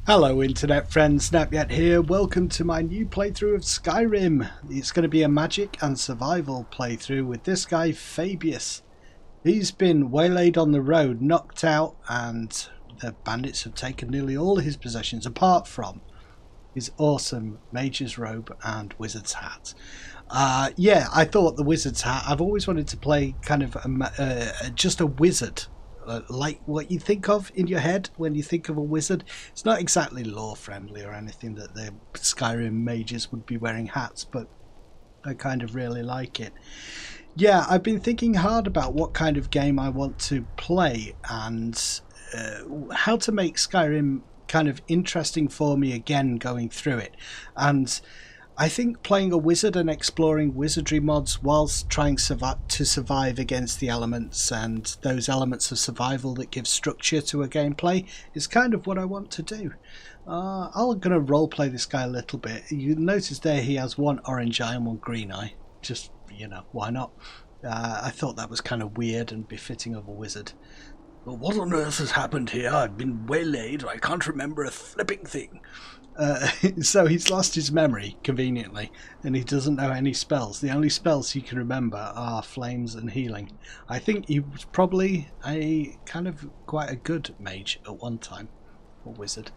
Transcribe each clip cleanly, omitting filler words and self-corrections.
Hello internet friends, Napyet here. Welcome to my new playthrough of Skyrim. It's going to be a magic and survival playthrough with this guy Fabius. He's been waylaid on the road, knocked out, and the bandits have taken nearly all his possessions apart from his awesome mage's robe and wizard's hat. Yeah, I thought the wizard's hat, I've always wanted to play kind of just a wizard. Like what you think of in your head when you think of a wizard. It's not exactly lore friendly or anything that the Skyrim mages would be wearing hats, but I kind of really like it. Yeah, I've been thinking hard about what kind of game I want to play and how to make Skyrim kind of interesting for me again going through it. And I think playing a wizard and exploring wizardry mods whilst trying to survive against the elements and those elements of survival that give structure to a gameplay is kind of what I want to do. I'm going to roleplay this guy a little bit. You notice there he has one orange eye and one green eye. Just, you know, why not? I thought that was kind of weird and befitting of a wizard. Well, what on earth has happened here? I've been waylaid. I can't remember a flipping thing. So he's lost his memory, conveniently, and he doesn't know any spells. The only spells he can remember are flames and healing. I think he was probably quite a good mage at one time, or wizard.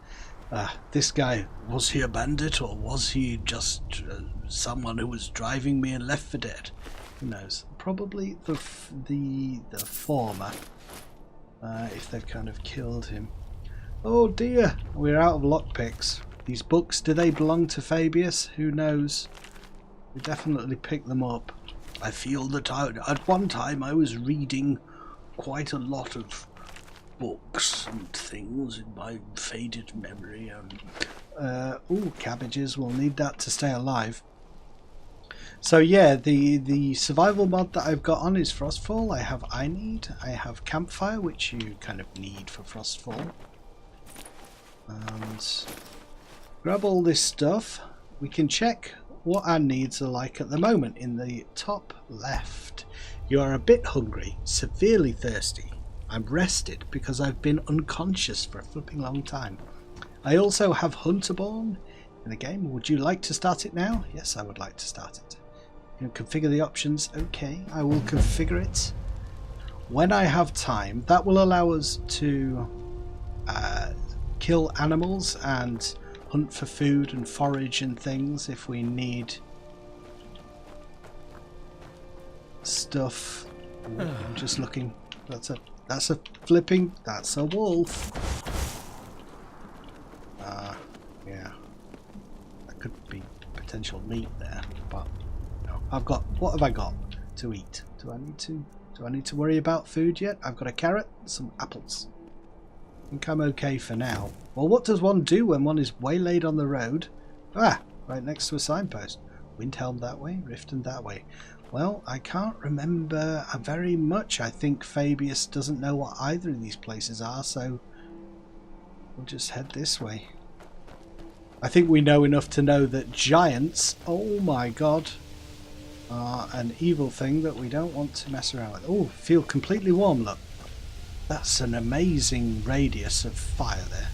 This guy, was he a bandit or was he just someone who was driving me and left for dead? Who knows? Probably the former, if they've kind of killed him. Oh dear, we're out of lockpicks. These books, do they belong to Fabius? Who knows? We definitely picked them up. I feel that at one time I was reading quite a lot of books and things in my faded memory. Ooh, cabbages, we'll need that to stay alive. So yeah, the survival mod that I've got on is Frostfall. I have I have Campfire, which you kind of need for Frostfall. And grab all this stuff. We can check what our needs are like at the moment in the top left. You are a bit hungry, severely thirsty. I'm rested because I've been unconscious for a flipping long time. I also have Hunterborn in the game. Would you like to start it now? Yes, I would like to start it. You can configure the options. Okay, I will configure it when I have time. That will allow us to kill animals and hunt for food and forage and things if we need stuff. Ooh, I'm just looking. That's a wolf. Yeah, that could be potential meat there, but no. What have I got to eat? Do I need to worry about food yet? I've got a carrot, some apples. I think I'm okay for now. Well, what does one do when one is waylaid on the road? Right next to a signpost. Windhelm that way, Riften that way. Well, I can't remember very much. I think Fabius doesn't know what either of these places are, so we'll just head this way. I think we know enough to know that giants, oh my god, are an evil thing that we don't want to mess around with. Oh, feel completely warm, look. That's an amazing radius of fire there.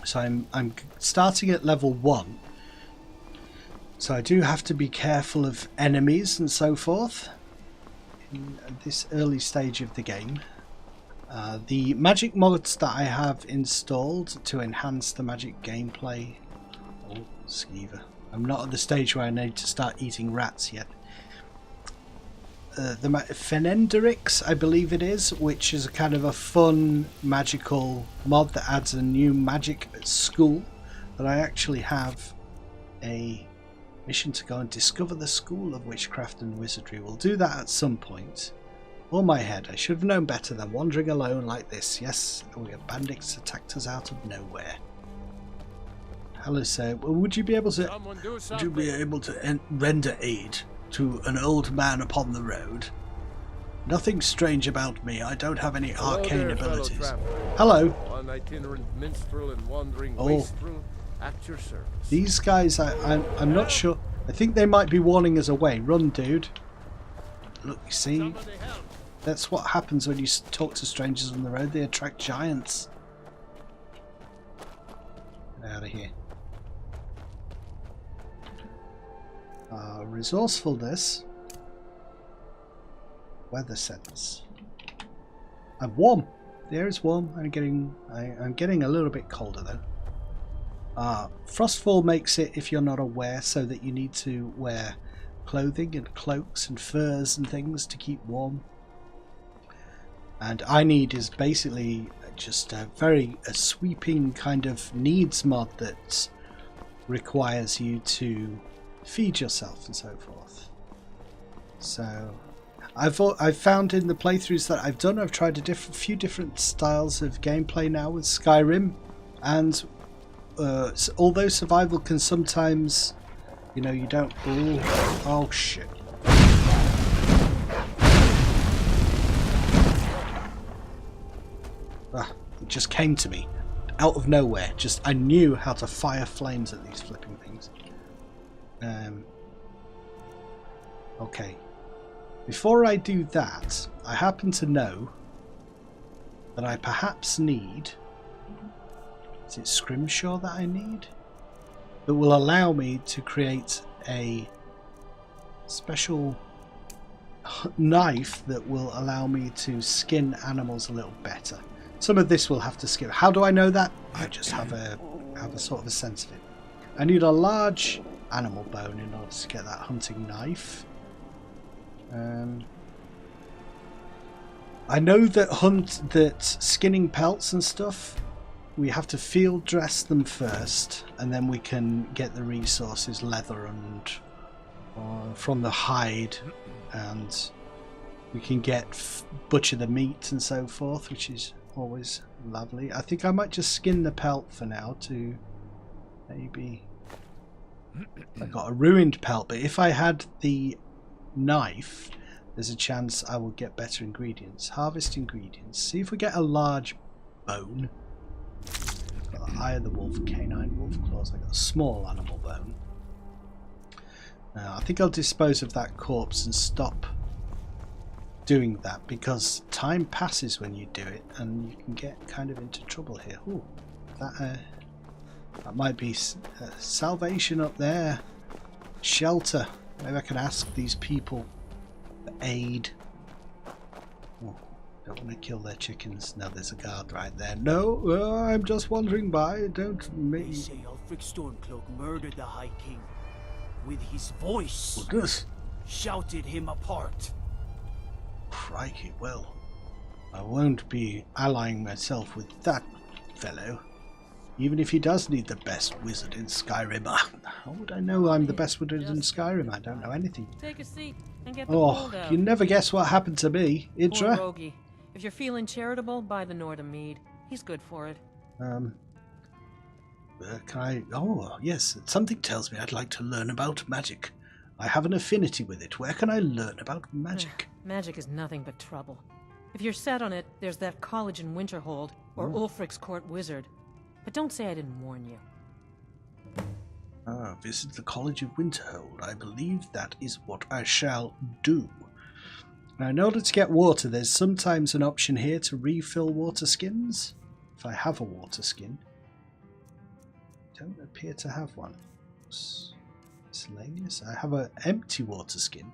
So I'm starting at level 1. So I do have to be careful of enemies and so forth in this early stage of the game. The magic mods that I have installed to enhance the magic gameplay. Oh, skeever. I'm not at the stage where I need to start eating rats yet. The Phenderix, I believe it is, which is a kind of a fun magical mod that adds a new magic school. That I actually have a mission to go and discover the school of witchcraft and wizardry. We'll do that at some point. On my head, I should have known better than wandering alone like this. Yes, bandits attacked us out of nowhere. Hello, sir. Would you be able to render aid to an old man upon the road? Nothing strange about me. I don't have any arcane abilities. Hello. One itinerant minstrel and wandering wastrel at your service. These guys, I'm not sure. I think they might be warning us away. Run, dude. Look, you see? That's what happens when you talk to strangers on the road. They attract giants. out of here. Resourcefulness. Weather sense. I'm warm. The air is warm. I'm getting a little bit colder though. Frostfall makes it, if you're not aware, so that you need to wear clothing and cloaks and furs and things to keep warm. And I need is basically just a sweeping kind of needs mod that requires you to feed yourself and so forth. So I've found in the playthroughs that I've done, I've tried a few different styles of gameplay now with Skyrim, and although survival can sometimes, you know, you don't. Oh shit! It just came to me out of nowhere. Just I knew how to fire flames at these flipping things. Okay. Before I do that, I happen to know that I perhaps need... Is it Scrimshaw that I need? That will allow me to create a special knife that will allow me to skin animals a little better. Some of this will have to skip. How do I know that? I just have a sort of a sense of it. I need a large animal bone in order to get that hunting knife. I know that skinning pelts and stuff, we have to field dress them first, and then we can get the resources, leather and from the hide, and we can butcher the meat and so forth, which is always lovely. I think I might just skin the pelt for now to maybe... I got a ruined pelt, but if I had the knife, there's a chance I will get better ingredients. Harvest ingredients. See if we get a large bone. Got the eye of the wolf, canine wolf claws. I got a small animal bone. Now I think I'll dispose of that corpse and stop doing that, because time passes when you do it and you can get kind of into trouble here. Ooh, that might be salvation up there. Shelter. Maybe I can ask these people for aid. Oh, don't want to kill their chickens. No, there's a guard right there. No, I'm just wandering by. Don't make... They say Ulfric Stormcloak murdered the High King. With his voice. What does? Shouted him apart. Crikey, well, I won't be allying myself with that fellow. Even if he does need the best wizard in Skyrim. How would I know I'm the best wizard in Skyrim? I don't know anything. Take a seat and get the cold out. You never guess what happened to me, Idra. Poor Rogie. If you're feeling charitable, buy the Northern Mead. He's good for it. Can I... Oh, yes. Something tells me I'd like to learn about magic. I have an affinity with it. Where can I learn about magic? Magic is nothing but trouble. If you're set on it, there's that college in Winterhold, or Ulfric's court wizard. But don't say I didn't warn you. Visit the College of Winterhold. I believe that is what I shall do. Now, in order to get water, there's sometimes an option here to refill water skins. If I have a water skin. Don't appear to have one. Miscellaneous. I have an empty water skin.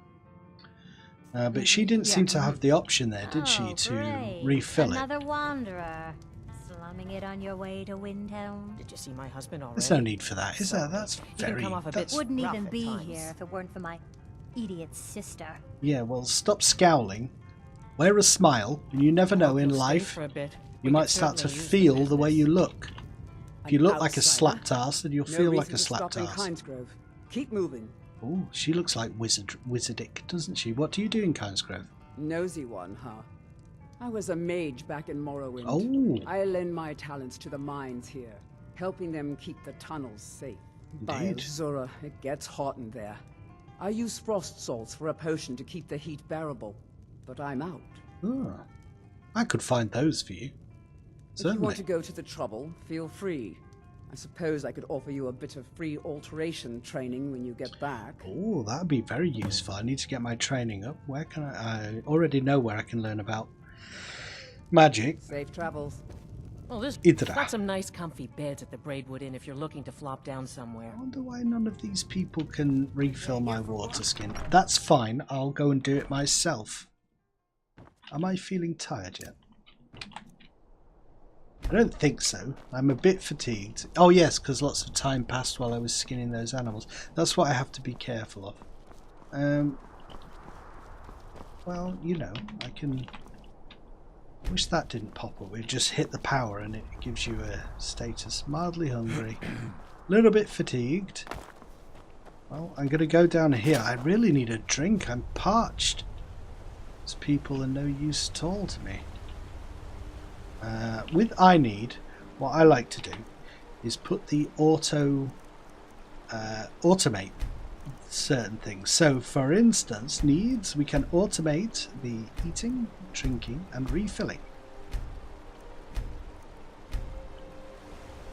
But she didn't seem to have the option there, did she, to refill it? Another wanderer. Slumming it on your way to Windhelm. Did you see my husband already? There's no need for that, is there? That's very... Wouldn't even be here if it weren't for my idiot sister. Yeah, well, stop scowling. Wear a smile, and you never know in life. You might start to feel the way you look. If you look like a slapped ass, then you'll feel like a slapped ass. Keep moving. Oh, she looks like wizardic, doesn't she? What do you do in Kynesgrove? Nosy one, huh? I was a mage back in Morrowind. Oh. I lend my talents to the mines here, helping them keep the tunnels safe. By Zora, it gets hot in there. I use frost salts for a potion to keep the heat bearable, but I'm out. Oh. I could find those for you. Certainly. If you want to go to the trouble, feel free. I suppose I could offer you a bit of free alteration training when you get back. Oh, that would be very useful. I need to get my training up. Where can I already know where I can learn about magic. Safe travels. Well, this Idra. got some nice comfy beds at the Braidwood Inn if you're looking to flop down somewhere. I wonder why none of these people can refill my water skin. That's fine, I'll go and do it myself. Am I feeling tired yet? I don't think so. I'm a bit fatigued. Oh yes, because lots of time passed while I was skinning those animals. That's what I have to be careful of. Well, you know, I can... Wish that didn't pop up. We've just hit the power and it gives you a status. Mildly hungry. A little bit fatigued. Well, I'm going to go down here. I really need a drink. I'm parched. These people are no use at all to me. With I need, what I like to do is put the automate certain things. So for instance, needs, we can automate the eating, drinking and refilling.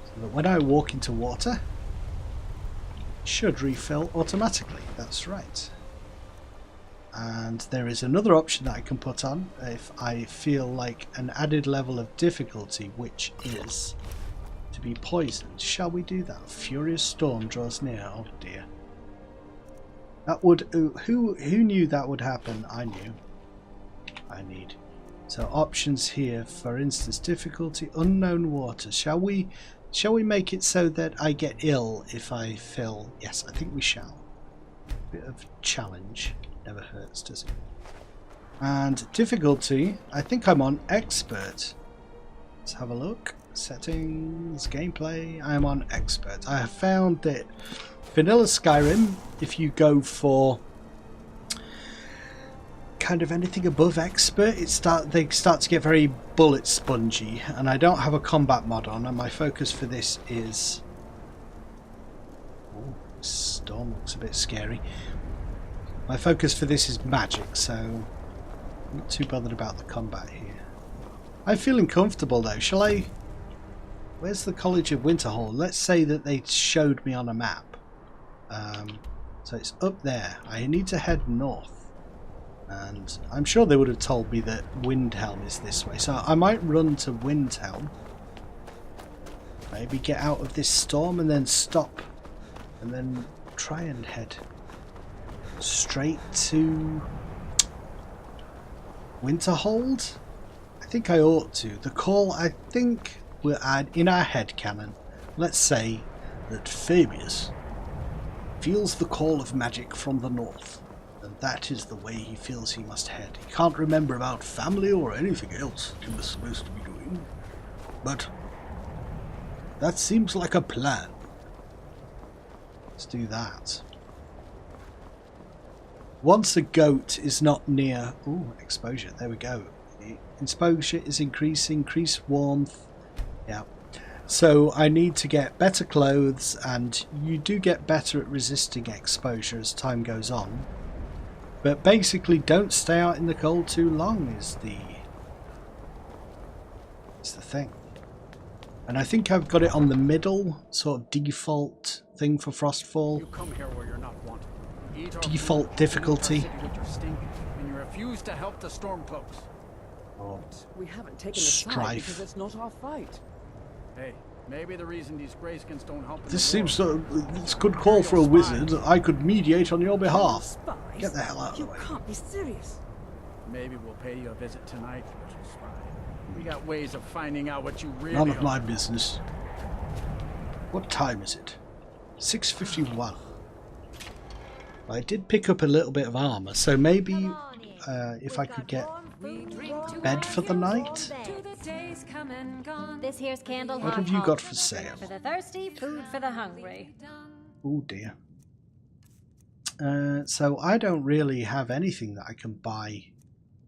So that when I walk into water, it should refill automatically. That's right. And there is another option that I can put on if I feel like an added level of difficulty, which is to be poisoned. Shall we do that? Furious storm draws near. Oh dear. That would... Who knew that would happen? I knew. I need. So options here, for instance, difficulty, unknown water. Shall we make it so that I get ill if I fill? Yes, I think we shall. Bit of challenge. Never hurts, does it? And difficulty, I think I'm on expert. Let's have a look. Settings, gameplay, I am on expert. I have found that vanilla Skyrim, if you go for kind of anything above expert, they start to get very bullet spongy, and I don't have a combat mod on, and my focus for this is... Oh, this storm looks a bit scary. My focus for this is magic, so I'm not too bothered about the combat here. I'm feeling comfortable though. Shall I... Where's the College of Winterhold? Let's say that they showed me on a map. So it's up there. I need to head north. And I'm sure they would have told me that Windhelm is this way. So I might run to Windhelm. Maybe get out of this storm and then stop. And then try and head straight to Winterhold. I think I ought to. The call, I think we'll add in our head canon. Let's say that Fabius feels the call of magic from the north, and that is the way he feels he must head. He can't remember about family or anything else he was supposed to be doing, but that seems like a plan. Let's do that. Once a goat is not near... Ooh, exposure, there we go. Exposure is increasing, increased warmth. Yeah. So I need to get better clothes, and you do get better at resisting exposure as time goes on. But basically don't stay out in the cold too long is the thing. And I think I've got it on the middle sort of default thing for Frostfall. You come here where you're not wanted. Default difficulty. And you refuse to help the Stormcloaks. Or We haven't taken a side strife. because it's not our fight. Hey, maybe the reason these Greyskins don't help. This seems it's a good call for a wizard. I could mediate on your behalf. Spies? Get the hell out of the You way. can't be serious. Maybe we'll pay you a visit tonight, little spy. We got ways of finding out what you really None of are. my business. What time is it? 6:51. I did pick up a little bit of armor, so maybe if I could get bed for the night. This here's candle What hot have you hope. got for sale? For the thirsty, food for the hungry. Oh dear. So I don't really have anything that I can buy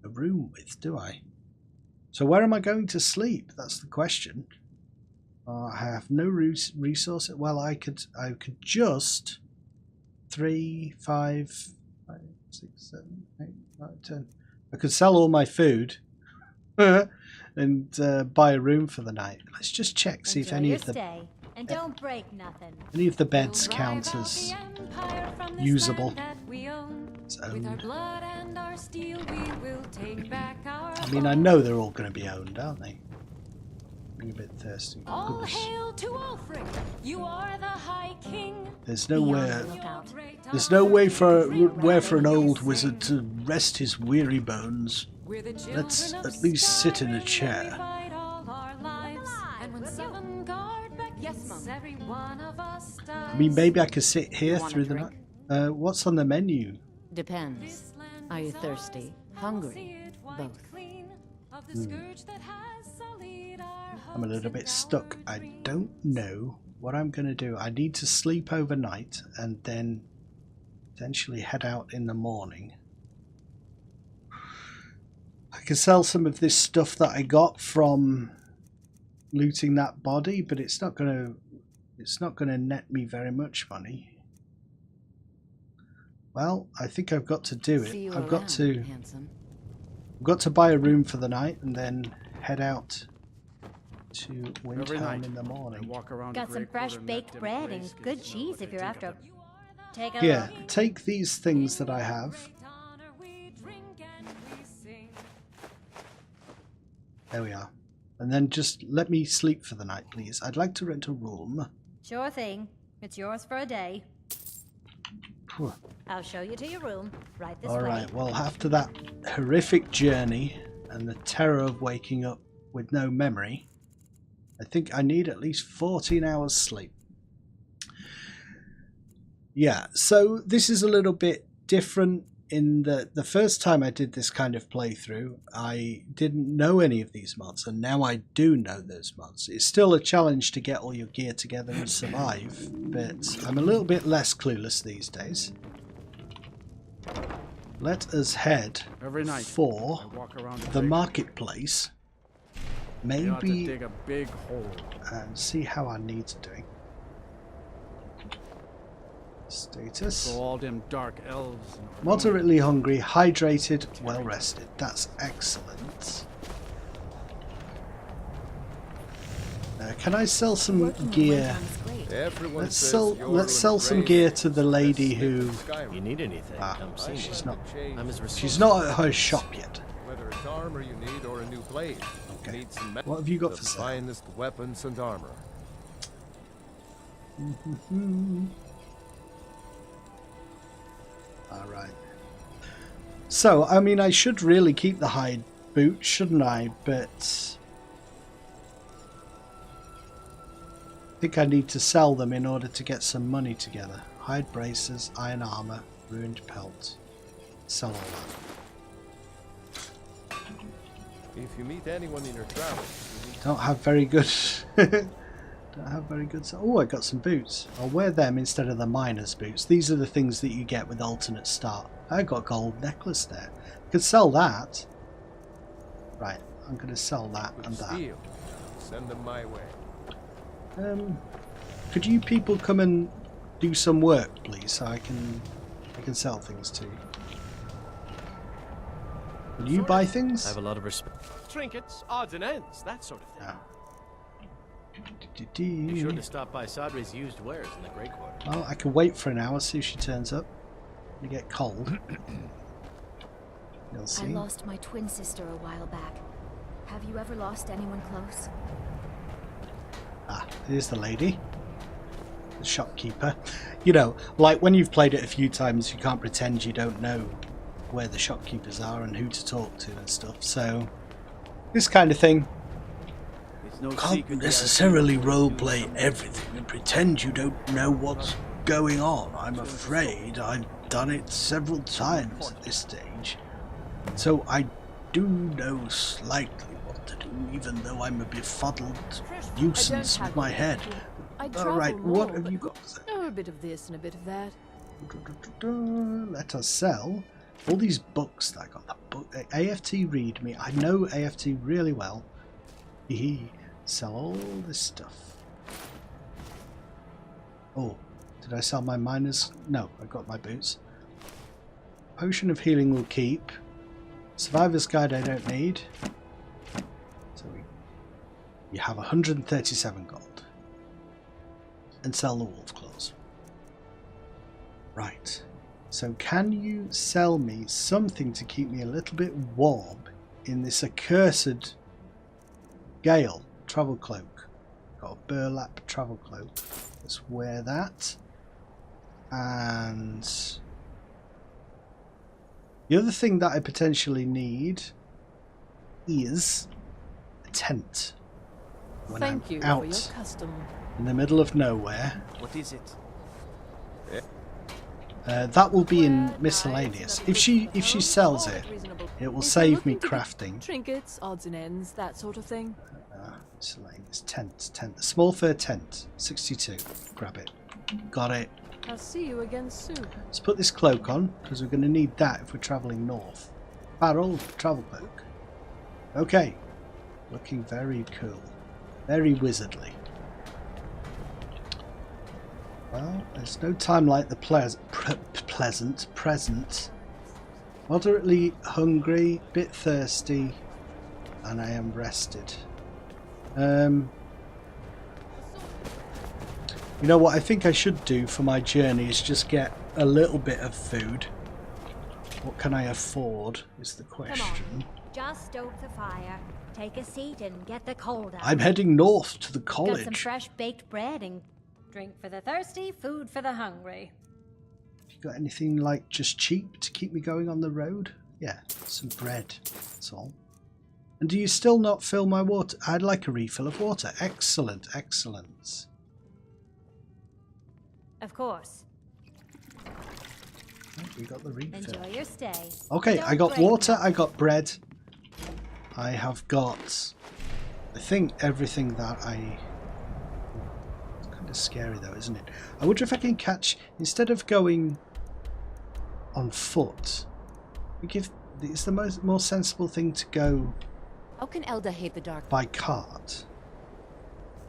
a room with, do I? So where am I going to sleep? That's the question. I have no resource. Well, I could just 3, 5, 6, 7, 8, 9, 10. I could sell all my food and buy a room for the night. Let's just check, see if Enjoy any your of the stay, and don't break nothing. beds count as usable. It's owned. I mean, I know they're all going to be owned, aren't they? I'm a bit thirsty. All Goodness. hail to Ulfric. You are the High King. There's Be on nowhere. the lookout. There's no way for where for an old wizard to rest his weary bones. Let's at least sit in a chair. I mean, maybe I could sit here through the night. What's on the menu? Depends. Are you thirsty? Hungry? Both. I'm a little bit stuck. I don't know what I'm going to do. I need to sleep overnight and then potentially head out in the morning. I can sell some of this stuff that I got from looting that body, but it's not going to net me very much money. Well, I think I've got to do it. I've got to buy a room for the night and then head out to Winterhold in the morning. Got some fresh baked bread and good cheese if you're after. Take a Yeah, look. take these things that I have. There we are. And then just let me sleep for the night, please. I'd like to rent a room. Sure thing. It's yours for a day. Phew. I'll show you to your room. Right this All way. right, well, after that horrific journey and the terror of waking up with no memory, I think I need at least 14 hours sleep. Yeah, so this is a little bit different in the first time I did this kind of playthrough, I didn't know any of these mods, and now I do know those mods. It's still a challenge to get all your gear together and survive, but I'm a little bit less clueless these days. Let us head for the marketplace. Maybe dig a big hole and see how our needs are doing. Status. So all them dark elves. Moderately hungry, hydrated, well rested. That's excellent. Can I sell some gear? Let's sell some gear to the lady who. You need anything? She's not. She's not at her shop yet. Whether it's armor you need or a new blade. Okay. What have you got for sale? Finest weapons and armor. Alright. So, I mean, I should really keep the hide boot, shouldn't I? But I think I need to sell them in order to get some money together. Hide braces, iron armor, ruined pelt. Sell all that. If you meet anyone in your travels, Don't have very good... Don't have very good... Oh, I got some boots. I'll wear them instead of the miner's boots. These are the things that you get with alternate start. I got a gold necklace there. Could sell that. Right, I'm going to sell that and that. steal, send them my way. Could you people come and do some work, please, so I can sell things to you? Will you buy things? I have a lot of respect. Trinkets, odds and ends, that sort of thing. No. Be sure to stop by Sadri's used wares in the Grey Quarter. Well, I can wait for an hour, see if she turns up. You get cold. You'll see. I lost my twin sister a while back. Have you ever lost anyone close? Ah, here's the lady. The shopkeeper. You know, like when you've played it a few times, you can't pretend you don't know where the shopkeepers are and who to talk to and stuff. So, this kind of thing. Can't necessarily roleplay everything and pretend you don't know what's going on. I'm afraid I've done it several times at this stage. So I do know slightly what to do, even though I'm a befuddled nuisance with my head. Alright, what have you got to say? Oh, a bit of this and a bit of that. Let us sell all these books that I got. The book, AFT read me. I know AFT really well. Sell all this stuff. Oh, did I sell my miners? No, I got my boots. Potion of healing will keep. Survivor's guide I don't need. So you have 137 gold. And sell the wolf claws. Right. So can you sell me something to keep me a little bit warm in this accursed gale? travel cloak. Got a burlap travel cloak. Let's wear that. And the other thing that I potentially need is a tent. When Thank I'm you out for your custom. in the middle of nowhere. What is it? That will be in miscellaneous. If she sells it, it will save me crafting. Trinkets, odds and ends, that sort of thing. Miscellaneous tent. A small fur tent, 62. Grab it. Got it. I'll see you again soon. Let's put this cloak on because we're going to need that if we're travelling north. Barrel travel cloak. Okay, looking very cool, very wizardly. Well, there's no time like the present. Moderately hungry, bit thirsty, and I am rested. You know what I think I should do for my journey is just get a little bit of food. What can I afford is the question. Come on, just stoke the fire, take a seat and get the cold out. I'm heading north to the college. Got some fresh baked bread and drink for the thirsty, food for the hungry. You got anything like just cheap to keep me going on the road? Yeah, some bread, that's all. And do you still not fill my water? I'd like a refill of water. Excellent, excellent. Of course. We got the refill. Enjoy your stay. Okay, Don't I got break water, nothing. I got bread. I have got, I think, everything that I... It's kind of scary though, isn't it? I wonder if I can catch, instead of going on foot, it's the more sensible thing to go How can Elda hate the dark? by cart.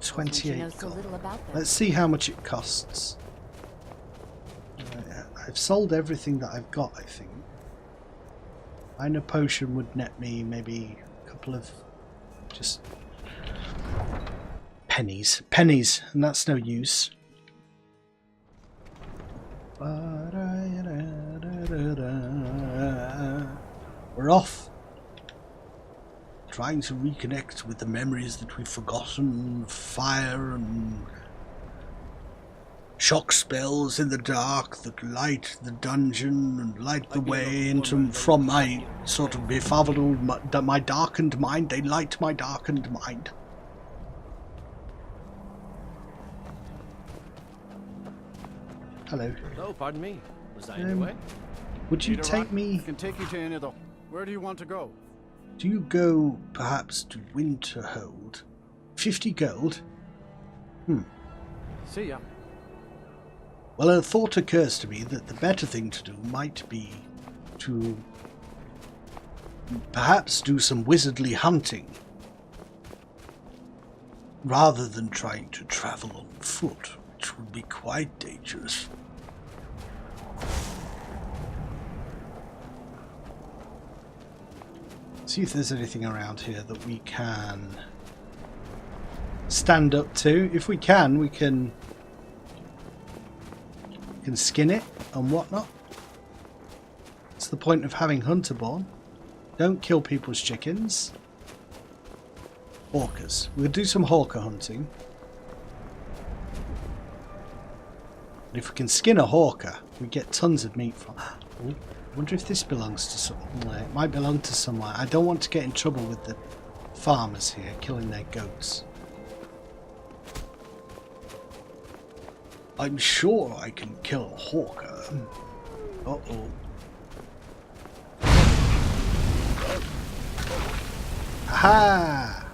28 so little about them. Let's see how much it costs. I've sold everything that I've got, I think. Minor potion would net me maybe a couple of just pennies, and that's no use. We're off. Trying to reconnect with the memories that we've forgotten, fire and shock spells in the dark that light the dungeon and light the way into from my sort of befuddled, my darkened mind. They light my darkened mind. Hello. Oh, pardon me. Was I in your way? Would you take me? I can take you to any of the... Where do you want to go? Do you go perhaps to Winterhold? 50 gold? See ya. Well, a thought occurs to me that the better thing to do might be to perhaps do some wizardly hunting rather than trying to travel on foot, which would be quite dangerous. See if there's anything around here that we can stand up to. If we can skin it and whatnot. It's the point of having Hunterborn. Don't kill people's chickens. Hawkers. We'll do some hawker hunting. And if we can skin a hawker, we get tons of meat from. Oh, I wonder if this belongs to someone. It might belong to someone. I don't want to get in trouble with the farmers here killing their goats. I'm sure I can kill a hawker. Uh-oh. Aha!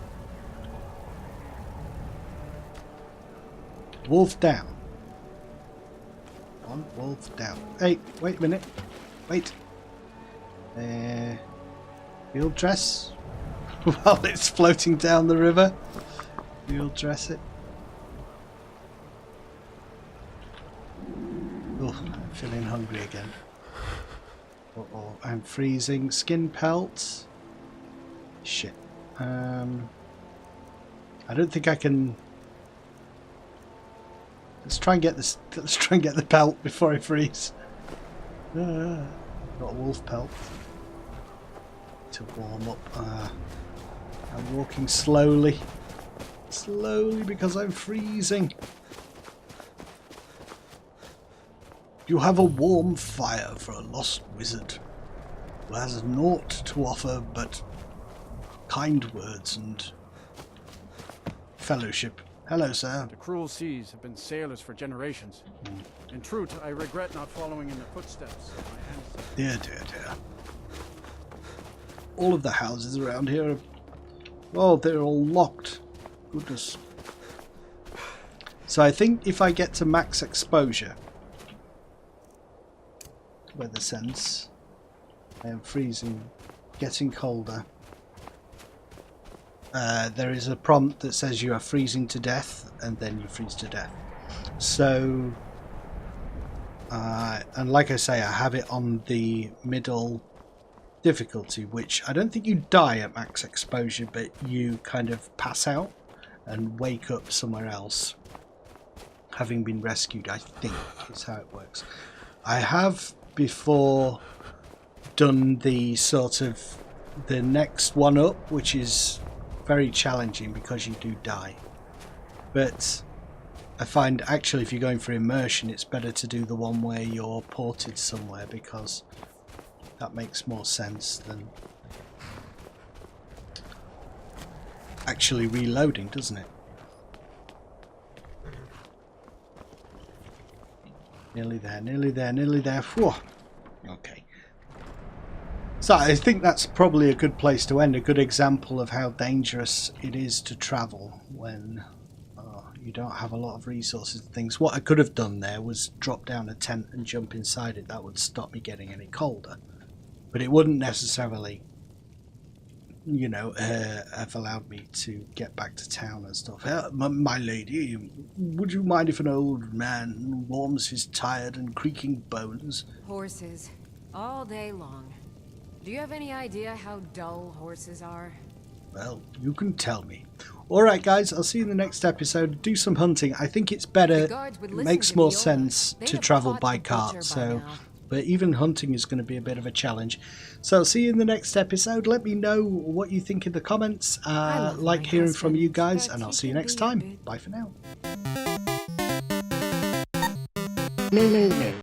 Wolf down. One wolf down. Hey, wait a minute. Wait. Field dress? While it's floating down the river. Field dress it. Oh, I'm feeling hungry again. Uh-oh, I'm freezing. Skin pelt. Shit. I don't think I can. Let's try and get this. Let's try and get the pelt before I freeze. Got a wolf pelt to warm up. I'm walking slowly. slowly because I'm freezing. You have a warm fire for a lost wizard who has naught to offer but kind words and fellowship. Hello, sir. The cruel seas have been sailors for generations. In truth, I regret not following in the footsteps of my ancestors. Dear, dear, dear. All of the houses around here are... well, they're all locked. Goodness. So I think if I get to max exposure... weather sense... I am freezing, getting colder. There is a prompt that says you are freezing to death, and then you freeze to death. So, and like I say, I have it on the middle difficulty, which I don't think you die at max exposure, but you kind of pass out and wake up somewhere else, having been rescued, I think is how it works. I have before done the sort of the next one up, which is very challenging because you do die, but I find actually if you're going for immersion it's better to do the one where you're ported somewhere, because that makes more sense than actually reloading, doesn't it? Nearly there, nearly there, nearly there. Whew. Okay. So I think that's probably a good place to end, a good example of how dangerous it is to travel when you don't have a lot of resources and things. What I could have done there was drop down a tent and jump inside it. That would stop me getting any colder. But it wouldn't necessarily, you know, have allowed me to get back to town and stuff. My lady, would you mind if an old man warms his tired and creaking bones? Horses. All day long. Do you have any idea how dull horses are? Well, you can tell me. Alright guys, I'll see you in the next episode. Do some hunting. I think it's better, it makes more sense to travel by cart. So, but even hunting is going to be a bit of a challenge. So I'll see you in the next episode. Let me know what you think in the comments. Like hearing from you guys, and I'll see you next time. Bye for now. Moving.